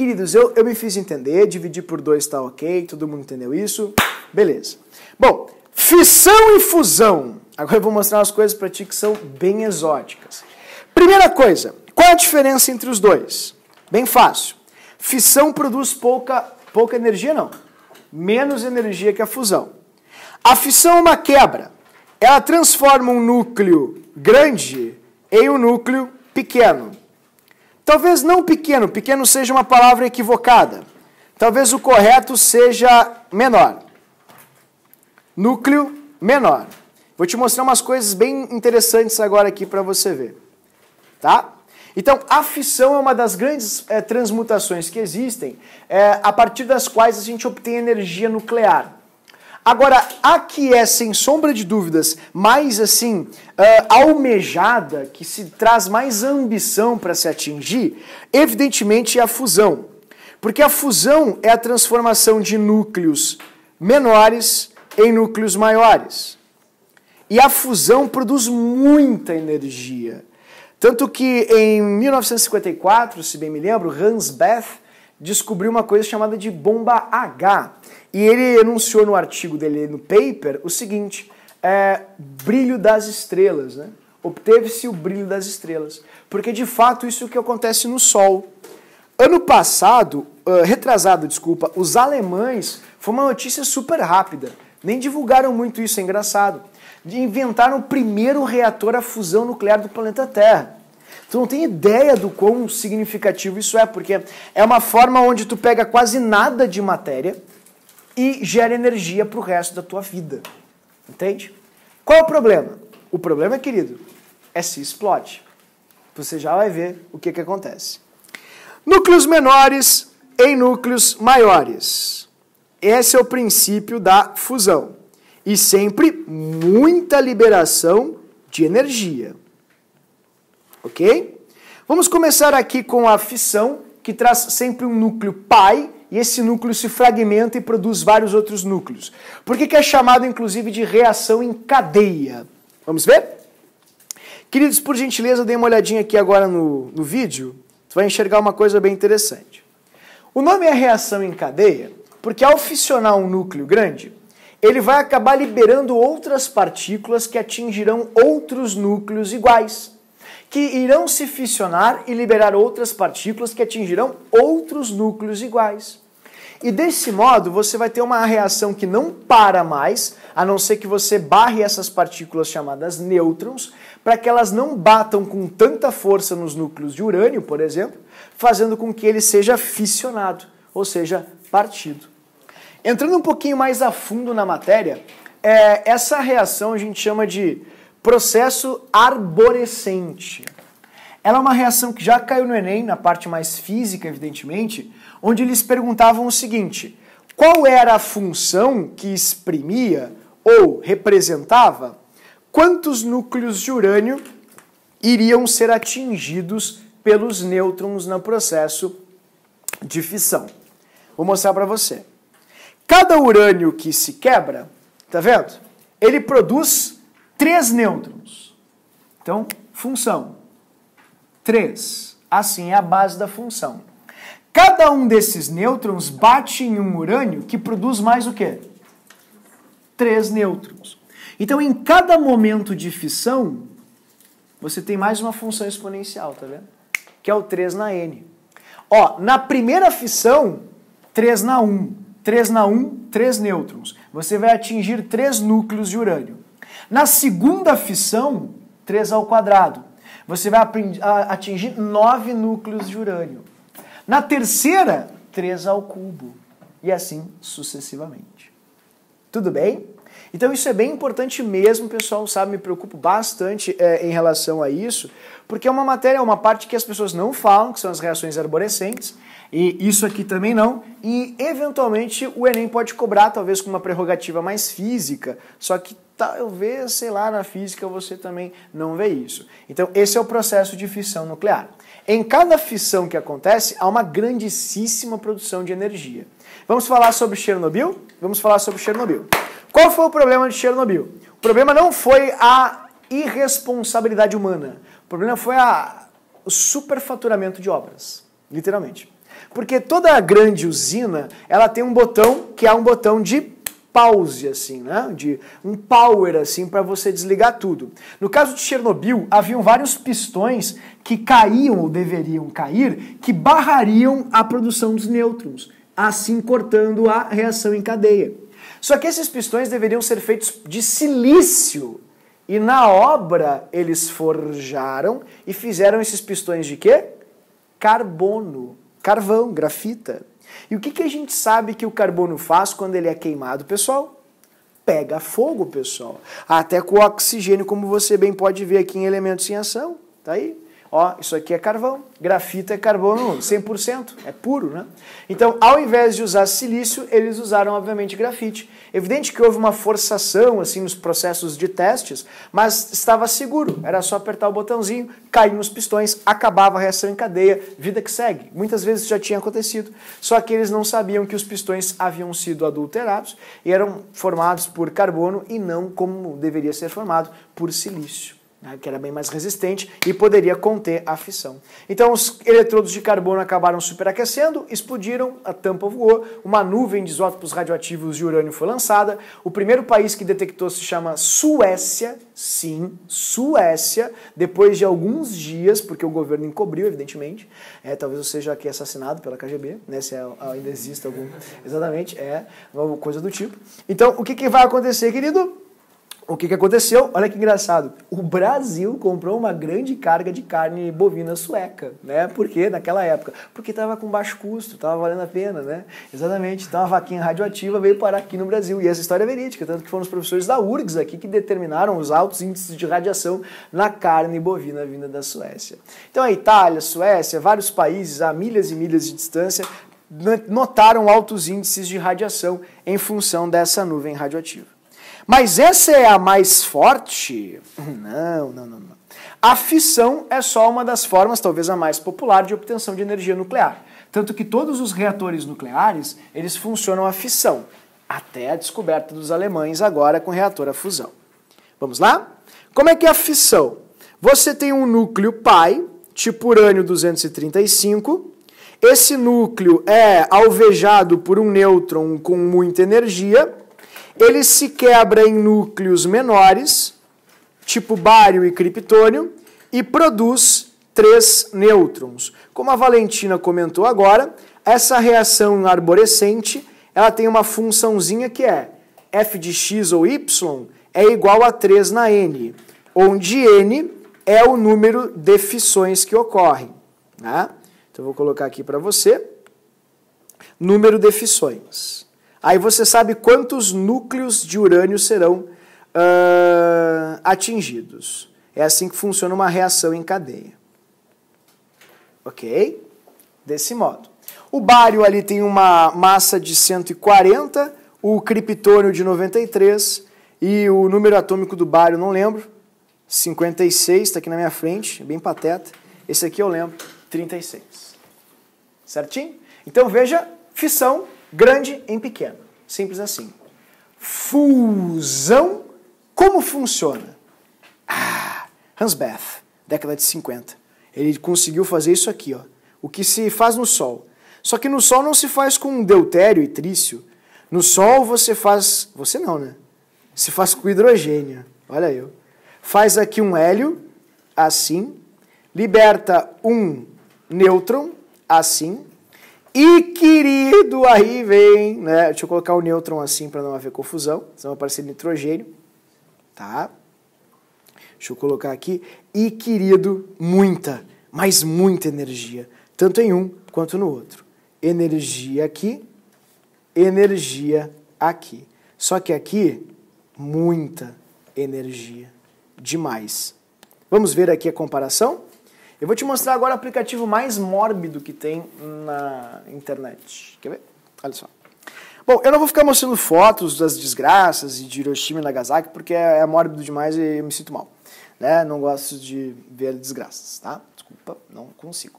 queridos, eu me fiz entender, dividir por 2 tá ok, todo mundo entendeu isso? Beleza. Bom, fissão e fusão. Agora eu vou mostrar umas coisas para ti que são bem exóticas. Primeira coisa, qual a diferença entre os dois? Bem fácil. Fissão produz pouca energia, não. Menos energia que a fusão. A fissão é uma quebra. Ela transforma um núcleo grande em um núcleo pequeno. Talvez não pequeno, pequeno seja uma palavra equivocada. Talvez o correto seja menor. Núcleo menor. Vou te mostrar umas coisas bem interessantes agora aqui para você ver. Tá? Então, a fissão é uma das grandes transmutações que existem, a partir das quais a gente obtém energia nuclear. Agora, a que é, sem sombra de dúvidas, mais assim, almejada, que se traz mais ambição para se atingir, evidentemente é a fusão. Porque a fusão é a transformação de núcleos menores em núcleos maiores. E a fusão produz muita energia. Tanto que em 1954, se bem me lembro, Hans Bethe descobriu uma coisa chamada de bomba H. E ele enunciou no artigo dele, no paper, o seguinte, brilho das estrelas, né? Obteve-se o brilho das estrelas. Porque, de fato, isso é o que acontece no Sol. Ano passado, os alemães, foi uma notícia super rápida, nem divulgaram muito isso, é engraçado, inventaram o primeiro reator a fusão nuclear do planeta Terra. Tu não tem ideia do quão significativo isso é, porque é uma forma onde tu pega quase nada de matéria e gera energia para o resto da tua vida. Entende? Qual é o problema? O problema, querido, é se explode. Você já vai ver o que acontece. Núcleos menores em núcleos maiores. Esse é o princípio da fusão. E sempre muita liberação de energia. Ok? Vamos começar aqui com a fissão, que traz sempre um núcleo pai, e esse núcleo se fragmenta e produz vários outros núcleos. Por que é chamado, inclusive, de reação em cadeia? Vamos ver? Queridos, por gentileza, dê uma olhadinha aqui agora no vídeo. Tu vai enxergar uma coisa bem interessante. O nome é reação em cadeia porque ao fissionar um núcleo grande, ele vai acabar liberando outras partículas que atingirão outros núcleos iguais, que irão se fissionar e liberar outras partículas que atingirão outros núcleos iguais. E desse modo, você vai ter uma reação que não para mais, a não ser que você barre essas partículas chamadas nêutrons, para que elas não batam com tanta força nos núcleos de urânio, por exemplo, fazendo com que ele seja fissionado, ou seja, partido. Entrando um pouquinho mais a fundo na matéria, essa reação a gente chama de processo arborescente. Ela é uma reação que já caiu no Enem, na parte mais física, evidentemente, onde eles perguntavam o seguinte: qual era a função que exprimia ou representava quantos núcleos de urânio iriam ser atingidos pelos nêutrons no processo de fissão? Vou mostrar para você. Cada urânio que se quebra, tá vendo? Ele produz 3 nêutrons. Então, função 3. Assim é a base da função. Cada um desses nêutrons bate em um urânio que produz mais o quê? 3 nêutrons. Então, em cada momento de fissão, você tem mais uma função exponencial, tá vendo? Que é o 3 na N. Ó, na primeira fissão, 3 na 1. 3 na 1, 3 nêutrons. Você vai atingir 3 núcleos de urânio. Na segunda fissão, 3 ao quadrado. Você vai atingir 9 núcleos de urânio. Na terceira, 3 ao cubo. E assim sucessivamente. Tudo bem? Então isso é bem importante mesmo, pessoal, sabe? Me preocupo bastante em relação a isso, porque é uma matéria, uma parte que as pessoas não falam, que são as reações arborescentes, e isso aqui também não, e eventualmente o Enem pode cobrar, talvez com uma prerrogativa mais física, só que talvez, sei lá, na física você também não vê isso. Então esse é o processo de fissão nuclear. Em cada fissão que acontece, há uma grandíssima produção de energia. Vamos falar sobre Chernobyl? Vamos falar sobre Chernobyl. Qual foi o problema de Chernobyl? O problema não foi a irresponsabilidade humana. O problema foi o superfaturamento de obras, literalmente. Porque toda grande usina, ela tem um botão que é um botão de pause, assim, né? De um power, assim, para você desligar tudo. No caso de Chernobyl, haviam vários pistões que caíam ou deveriam cair, que barrariam a produção dos nêutrons, assim cortando a reação em cadeia. Só que esses pistões deveriam ser feitos de silício. E na obra eles forjaram e fizeram esses pistões de quê? Carbono, carvão, grafita. E o que a gente sabe que o carbono faz quando ele é queimado, pessoal? Pega fogo, pessoal. Até com o oxigênio, como você bem pode ver aqui em Elementos em Ação. Tá aí? Ó, isso aqui é carvão, grafita é carbono 100%, é puro, né? Então, ao invés de usar silício, eles usaram, obviamente, grafite. Evidente que houve uma forçação, assim, nos processos de testes, mas estava seguro, era só apertar o botãozinho, caíam os pistões, acabava a reação em cadeia, vida que segue. Muitas vezes já tinha acontecido, só que eles não sabiam que os pistões haviam sido adulterados e eram formados por carbono e não como deveria ser formado, por silício, que era bem mais resistente e poderia conter a fissão. Então os eletrodos de carbono acabaram superaquecendo, explodiram, a tampa voou, uma nuvem de isótopos radioativos de urânio foi lançada. O primeiro país que detectou se chama Suécia, sim, Suécia, depois de alguns dias, porque o governo encobriu, evidentemente, talvez eu seja aqui assassinado pela KGB, né, se ainda existe algum, exatamente, uma coisa do tipo. Então o que vai acontecer, querido? O que aconteceu? Olha que engraçado. O Brasil comprou uma grande carga de carne bovina sueca, né? Por quê? Naquela época. Porque estava com baixo custo, estava valendo a pena, né? Exatamente. Então a vaquinha radioativa veio parar aqui no Brasil. E essa história é verídica, tanto que foram os professores da URGS aqui que determinaram os altos índices de radiação na carne bovina vinda da Suécia. Então a Itália, Suécia, vários países a milhas e milhas de distância notaram altos índices de radiação em função dessa nuvem radioativa. Mas essa é a mais forte? Não. A fissão é só uma das formas, talvez a mais popular, de obtenção de energia nuclear. Tanto que todos os reatores nucleares, eles funcionam a fissão, até a descoberta dos alemães agora com reator a fusão. Vamos lá? Como é que é a fissão? Você tem um núcleo pi, tipo urânio 235. Esse núcleo é alvejado por um nêutron com muita energia. Ele se quebra em núcleos menores, tipo bário e criptônio, e produz 3 nêutrons. Como a Valentina comentou agora, essa reação arborescente, ela tem uma funçãozinha que é f de x ou y é igual a 3 na n, onde n é o número de fissões que ocorrem. Né? Então eu vou colocar aqui para você, número de fissões. Aí você sabe quantos núcleos de urânio serão atingidos. É assim que funciona uma reação em cadeia. Ok? Desse modo. O bário ali tem uma massa de 140, o criptônio de 93 e o número atômico do bário, não lembro, 56, está aqui na minha frente, bem pateta. Esse aqui eu lembro, 36. Certinho? Então veja, fissão grande em pequeno. Simples assim. Fusão, como funciona? Hans Bethe, década de 50. Ele conseguiu fazer isso aqui, ó. O que se faz no Sol. Só que no Sol não se faz com deutério e trício. No Sol você faz... Você não, né? Se faz com hidrogênio. Olha eu. Faz aqui um hélio, assim. Liberta um nêutron, assim. E, querido, aí vem, né? Deixa eu colocar o nêutron assim para não haver confusão, senão vai aparecer nitrogênio, tá? Deixa eu colocar aqui. E, querido, muita, mas muita energia, tanto em um quanto no outro. Energia aqui, energia aqui. Só que aqui, muita energia, demais. Vamos ver aqui a comparação? Eu vou te mostrar agora o aplicativo mais mórbido que tem na internet. Quer ver? Olha só. Bom, eu não vou ficar mostrando fotos das desgraças e de Hiroshima e Nagasaki, porque é mórbido demais e eu me sinto mal. Né? Não gosto de ver desgraças, tá? Desculpa, não consigo.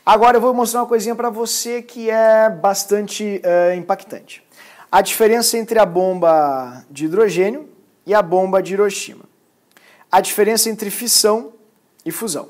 Agora eu vou mostrar uma coisinha para você que é bastante impactante. A diferença entre a bomba de hidrogênio e a bomba de Hiroshima. A diferença entre fissão e fusão.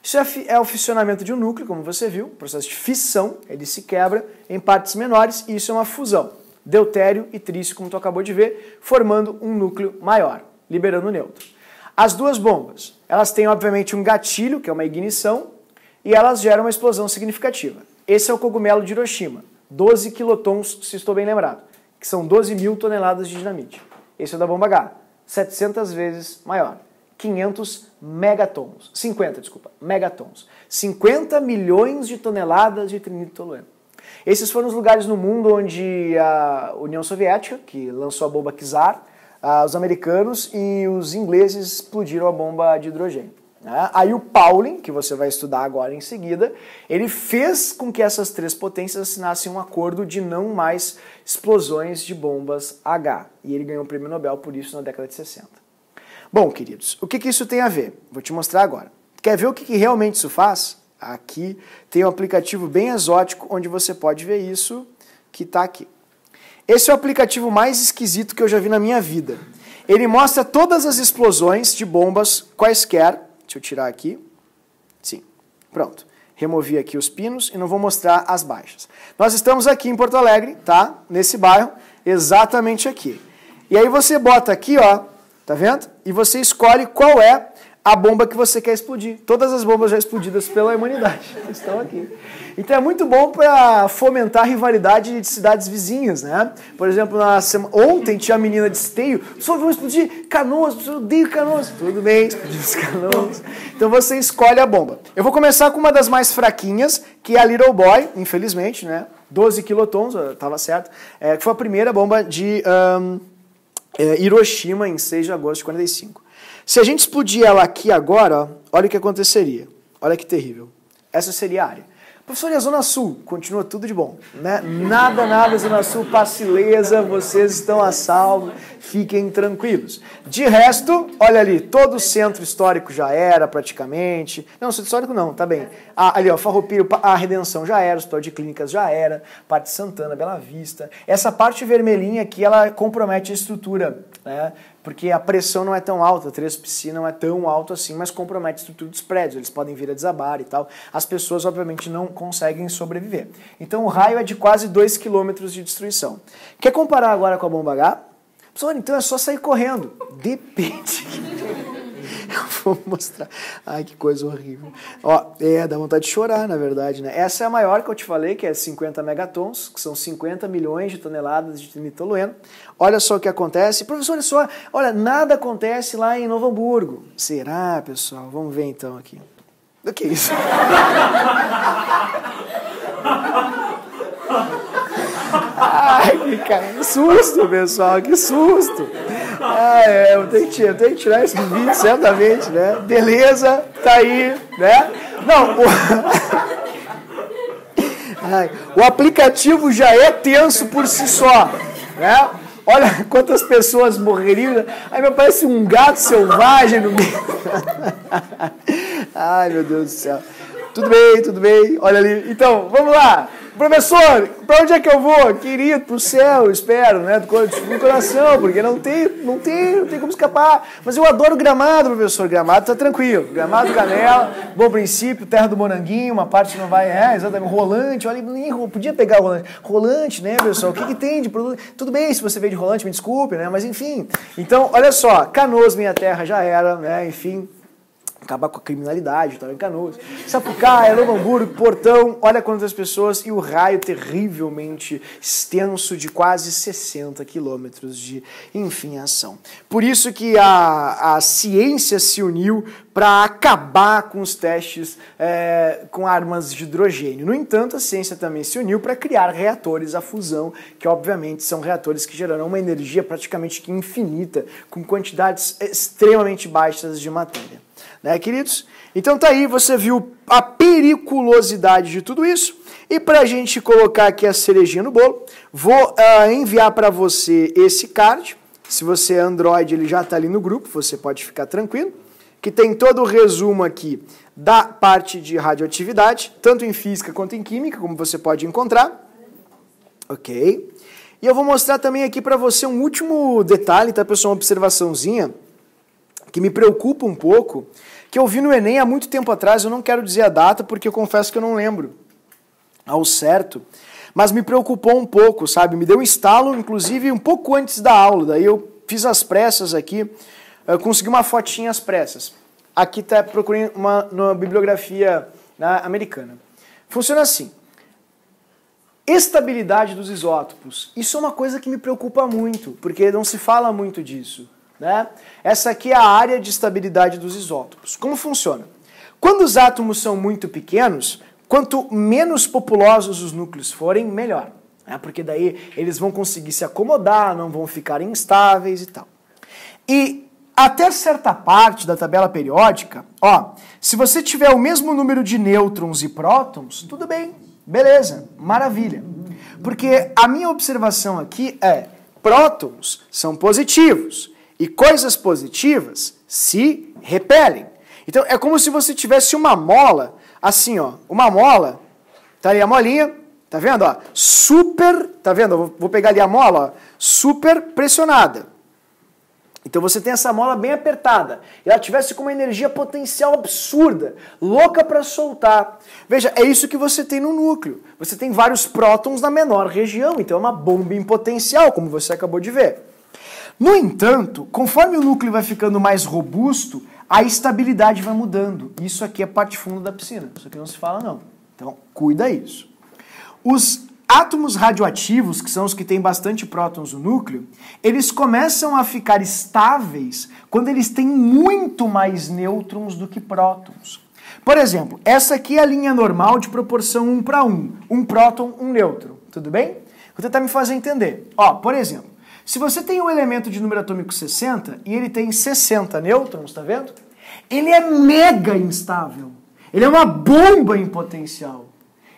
Isso é o fissionamento de um núcleo, como você viu, processo de fissão, ele se quebra em partes menores e isso é uma fusão. Deutério e trício, como tu acabou de ver, formando um núcleo maior, liberando o nêutron. As duas bombas, elas têm obviamente um gatilho, que é uma ignição, e elas geram uma explosão significativa. Esse é o cogumelo de Hiroshima, 12 quilotons, se estou bem lembrado, que são 12 mil toneladas de dinamite. Esse é o da bomba H, 700 vezes maior. 50 megatons. 50 milhões de toneladas de trinitrotolueno. Esses foram os lugares no mundo onde a União Soviética, que lançou a bomba Czar, os americanos e os ingleses explodiram a bomba de hidrogênio. Aí o Pauling, que você vai estudar agora em seguida, ele fez com que essas três potências assinassem um acordo de não mais explosões de bombas H. E ele ganhou o prêmio Nobel por isso na década de 60. Bom, queridos, o que isso tem a ver? Vou te mostrar agora. Quer ver o que realmente isso faz? Aqui tem um aplicativo bem exótico onde você pode ver isso que está aqui. Esse é o aplicativo mais esquisito que eu já vi na minha vida. Ele mostra todas as explosões de bombas quaisquer. Deixa eu tirar aqui. Sim, pronto. Removi aqui os pinos e não vou mostrar as baixas. Nós estamos aqui em Porto Alegre, tá? Nesse bairro, exatamente aqui. E aí você bota aqui, ó. Tá vendo? E você escolhe qual é a bomba que você quer explodir. Todas as bombas já explodidas pela humanidade estão aqui. Então é muito bom para fomentar a rivalidade de cidades vizinhas, né? Por exemplo, ontem tinha a menina de Esteio, só vão explodir Canoas, eu odeio Canoas. Tudo bem, explodiu Canoas. Então você escolhe a bomba. Eu vou começar com uma das mais fraquinhas, que é a Little Boy, infelizmente, né? 12 quilotons, estava certo, que foi a primeira bomba de Hiroshima em 6 de agosto de 45. Se a gente explodir ela aqui agora, ó, olha o que aconteceria. Olha que terrível. Essa seria a área. Professor, e a Zona Sul? Continua tudo de bom, né? Nada, Zona Sul, pacileza, vocês estão a salvo, fiquem tranquilos. De resto, olha ali, todo o centro histórico já era praticamente. Não, centro histórico não, tá bem. Ali, ó, Farroupilha, a Redenção já era, o Hospital de Clínicas já era, parte de Santana, Bela Vista. Essa parte vermelhinha aqui, ela compromete a estrutura, né? Porque a pressão não é tão alta, o trecho piscina não é tão alto assim, mas compromete a estrutura dos prédios, eles podem vir a desabar e tal. As pessoas, obviamente, não conseguem sobreviver. Então o raio é de quase 2 km de destruição. Quer comparar agora com a bomba H? Pessoal, então é só sair correndo. Depende. Eu vou mostrar. Ai, que coisa horrível. Ó, dá vontade de chorar, na verdade, né? Essa é a maior que eu te falei, que é 50 megatons, que são 50 milhões de toneladas de trinitrotolueno. Olha só o que acontece. Professor, olha só, olha, nada acontece lá em Novo Hamburgo. Será, pessoal? Vamos ver então aqui. O que é isso? Ai, que susto, pessoal, que susto. Eu tenho que tirar isso do vídeo, certamente, né? Beleza, tá aí, né? Não, o aplicativo já é tenso por si só, né? Olha quantas pessoas morreriam. Aí me parece um gato selvagem no meio. Ai, meu Deus do céu. Tudo bem, olha ali. Então, vamos lá. Professor, para onde é que eu vou? Querido, pro céu, espero, né? Do coração, porque não tem como escapar. Mas eu adoro Gramado, professor. Gramado tá tranquilo. Gramado, Canela, bom princípio, terra do Moranguinho, uma parte não vai, exatamente, Rolante, olha, nem podia pegar o Rolante. Rolante, né, pessoal? O que tem de produto? Tudo bem se você veio de Rolante, me desculpe, né? Mas enfim. Então, olha só, Canoas, minha terra, já era, né? Enfim. Acabar com a criminalidade, estava em Canoas. Sapucaia, Novo Hamburgo, Portão, olha quantas pessoas e o raio terrivelmente extenso de quase 60 quilômetros de, enfim, ação. Por isso que a ciência se uniu para acabar com os testes com armas de hidrogênio. No entanto, a ciência também se uniu para criar reatores à fusão, que obviamente são reatores que gerarão uma energia praticamente infinita, com quantidades extremamente baixas de matéria. Né, queridos? Então tá aí, você viu a periculosidade de tudo isso. E para a gente colocar aqui a cerejinha no bolo, vou enviar para você esse card. Se você é Android, ele já está ali no grupo, você pode ficar tranquilo. Que tem todo o resumo aqui da parte de radioatividade, tanto em física quanto em química, como você pode encontrar. Ok? E eu vou mostrar também aqui para você um último detalhe, tá, pessoal? Uma observaçãozinha. que me preocupa um pouco, que eu vi no Enem há muito tempo atrás, eu não quero dizer a data porque eu confesso que eu não lembro ao certo, mas me preocupou um pouco, sabe? Me deu um estalo, inclusive, um pouco antes da aula, daí eu fiz as pressas aqui, eu consegui uma fotinha às pressas. Aqui está, procurei numa bibliografia americana. Funciona assim. Estabilidade dos isótopos. Isso é uma coisa que me preocupa muito, porque não se fala muito disso, né? Essa aqui é a área de estabilidade dos isótopos. Como funciona? Quando os átomos são muito pequenos, quanto menos populosos os núcleos forem, melhor. Né? Porque daí eles vão conseguir se acomodar, não vão ficar instáveis e tal. E até certa parte da tabela periódica, ó, se você tiver o mesmo número de nêutrons e prótons, tudo bem, beleza, maravilha. Porque a minha observação aqui é, prótons são positivos e coisas positivas se repelem. Então é como se você tivesse uma mola, assim ó, uma mola, tá ali a molinha, tá vendo, ó, super, tá vendo, vou pegar ali a mola, ó, super pressionada. Então você tem essa mola bem apertada, e ela tivesse com uma energia potencial absurda, louca para soltar. Veja, é isso que você tem no núcleo. Você tem vários prótons na menor região, então é uma bomba em potencial, como você acabou de ver. No entanto, conforme o núcleo vai ficando mais robusto, a estabilidade vai mudando. Isso aqui é parte funda da piscina, isso aqui não se fala não. Então, cuida isso. Os átomos radioativos, que são os que têm bastante prótons no núcleo, eles começam a ficar estáveis quando eles têm muito mais nêutrons do que prótons. Por exemplo, essa aqui é a linha normal de proporção 1 para 1. Um próton, um nêutron. Tudo bem? Vou tentar me fazer entender. Ó, por exemplo, se você tem um elemento de número atômico 60 e ele tem 60 nêutrons, tá vendo? Ele é mega instável. Ele é uma bomba em potencial.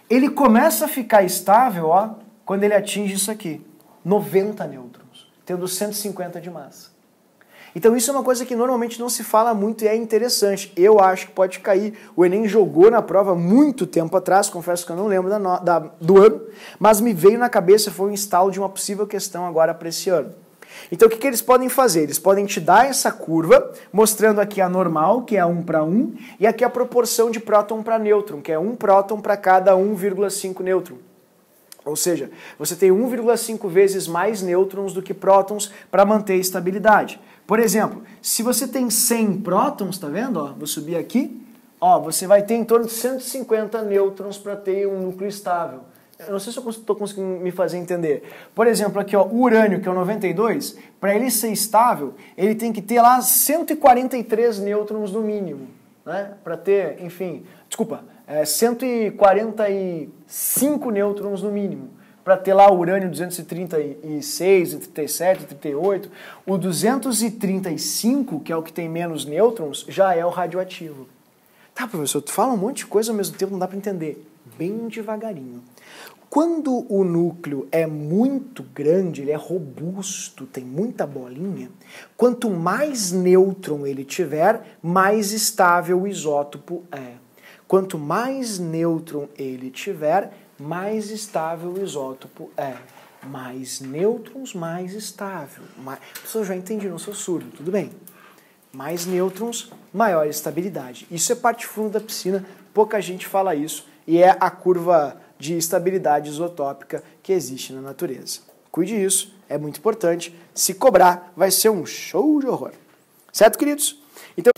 Ele começa a ficar estável, ó, quando ele atinge isso aqui, 90 nêutrons, tendo 150 de massa. Então isso é uma coisa que normalmente não se fala muito e é interessante. Eu acho que pode cair. O Enem jogou na prova muito tempo atrás, confesso que eu não lembro do ano, mas me veio na cabeça, foi um instalo de uma possível questão agora para esse ano. Então o que eles podem fazer? Eles podem te dar essa curva, mostrando aqui a normal, que é 1 para 1, e aqui a proporção de próton para nêutron, que é 1 próton para cada 1,5 nêutron. Ou seja, você tem 1,5 vezes mais nêutrons do que prótons para manter a estabilidade. Por exemplo, se você tem 100 prótons, tá vendo? Ó, vou subir aqui, ó, você vai ter em torno de 150 nêutrons para ter um núcleo estável. Eu não sei se eu estou conseguindo me fazer entender. Por exemplo, aqui ó, o urânio, que é o 92, para ele ser estável, ele tem que ter lá 143 nêutrons no mínimo, né? Para ter, enfim, 145 nêutrons no mínimo. Para ter lá o urânio 236, 37, 38. O 235, que é o que tem menos nêutrons, já é o radioativo. Tá, professor, tu fala um monte de coisa ao mesmo tempo, não dá para entender. Bem devagarinho. Quando o núcleo é muito grande, ele é robusto, tem muita bolinha, quanto mais nêutron ele tiver, mais estável o isótopo é. Quanto mais nêutron ele tiver, mais estável o isótopo é. Mais nêutrons, mais estável. Professor, já entendi, não sou surdo, tudo bem. Mais nêutrons, maior estabilidade. Isso é parte funda da piscina, pouca gente fala isso, e é a curva de estabilidade isotópica que existe na natureza. Cuide disso, é muito importante. Se cobrar, vai ser um show de horror. Certo, queridos? Então